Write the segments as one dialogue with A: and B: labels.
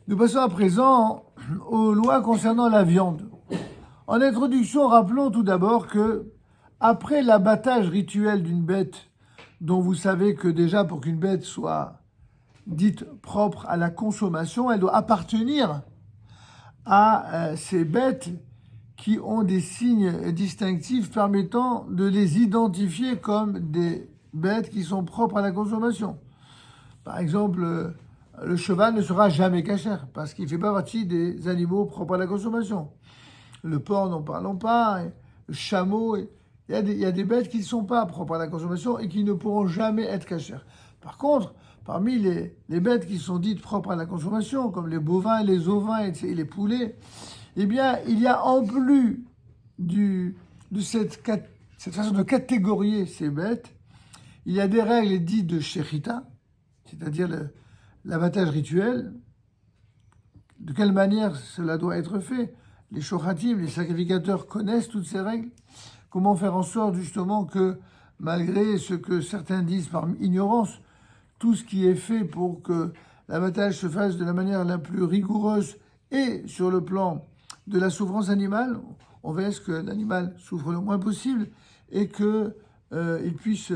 A: Nous passons à présent aux lois concernant la viande. En introduction, rappelons tout d'abord que, après l'abattage rituel d'une bête, dont vous savez que déjà pour qu'une bête soit dite propre à la consommation, elle doit appartenir à ces bêtes qui ont des signes distinctifs permettant de les identifier comme des bêtes qui sont propres à la consommation. Par exemple, le cheval ne sera jamais cachère parce qu'il ne fait pas partie des animaux propres à la consommation. Le porc, n'en parlons pas, le chameau, il y a des bêtes qui ne sont pas propres à la consommation et qui ne pourront jamais être cachères. Par contre, parmi les bêtes qui sont dites propres à la consommation, comme les bovins, les ovins et les poulets, eh bien, il y a en plus de cette façon de catégorier ces bêtes, il y a des règles dites de shechita, c'est-à-dire l'abattage rituel. De quelle manière cela doit être fait? Les shochatim, les sacrificateurs connaissent toutes ces règles. Comment faire en sorte justement que, malgré ce que certains disent par ignorance, tout ce qui est fait pour que l'abattage se fasse de la manière la plus rigoureuse et sur le plan de la souffrance animale, on veut que l'animal souffre le moins possible et qu'il puisse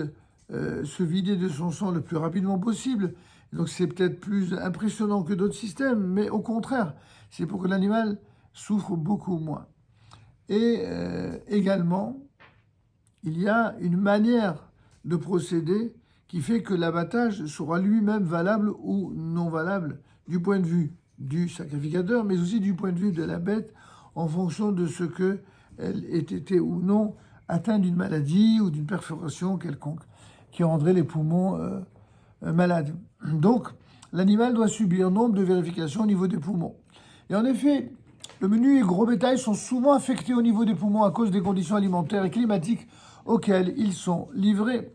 A: se vider de son sang le plus rapidement possible. Donc c'est peut-être plus impressionnant que d'autres systèmes, mais au contraire, c'est pour que l'animal souffre beaucoup moins. Et également, il y a une manière de procéder qui fait que l'abattage sera lui-même valable ou non valable du point de vue du sacrificateur, mais aussi du point de vue de la bête, en fonction de ce qu'elle ait été ou non atteinte d'une maladie ou d'une perforation quelconque qui rendrait les poumons malades. Donc, l'animal doit subir nombre de vérifications au niveau des poumons. Et en effet, le menu et gros bétail sont souvent affectés au niveau des poumons à cause des conditions alimentaires et climatiques auxquelles ils sont livrés.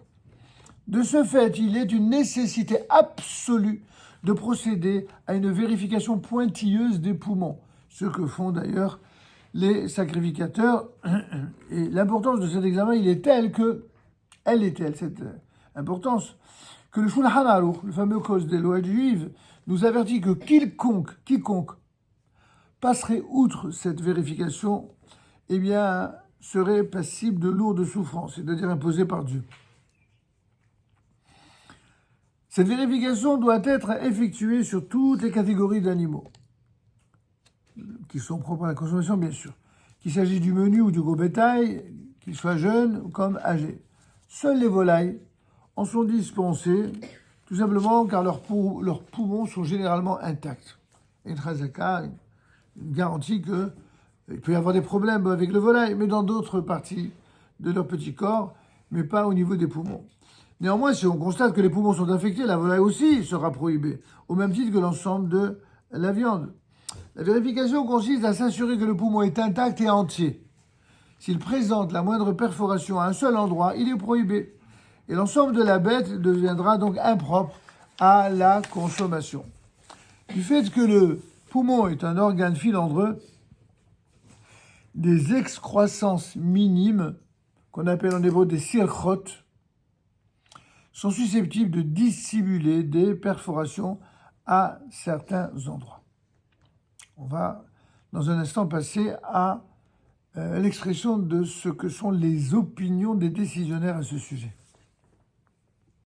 A: De ce fait, il est une nécessité absolue de procéder à une vérification pointilleuse des poumons, ce que font d'ailleurs les sacrificateurs. Et l'importance de cet examen, elle est telle, cette importance, que le Shulchan Aruch, le fameux code des lois juives, nous avertit que quiconque passerait outre cette vérification, eh bien, serait passible de lourdes souffrances, c'est-à-dire imposées par Dieu. Cette vérification doit être effectuée sur toutes les catégories d'animaux, qui sont propres à la consommation, bien sûr, qu'il s'agisse du menu ou du gros bétail, qu'ils soient jeunes comme âgés. Seules les volailles en sont dispensées, tout simplement car leurs poumons sont généralement intacts. Et une chazaka garantit qu'il peut y avoir des problèmes avec le volaille, mais dans d'autres parties de leur petit corps, mais pas au niveau des poumons. Néanmoins, si on constate que les poumons sont infectés, la volaille aussi sera prohibée, au même titre que l'ensemble de la viande. La vérification consiste à s'assurer que le poumon est intact et entier. S'il présente la moindre perforation à un seul endroit, il est prohibé. Et l'ensemble de la bête deviendra donc impropre à la consommation. Du fait que le poumon est un organe filandreux, des excroissances minimes, qu'on appelle en hébreu des sirchot, sont susceptibles de dissimuler des perforations à certains endroits. On va dans un instant passer à l'expression de ce que sont les opinions des décisionnaires à ce sujet.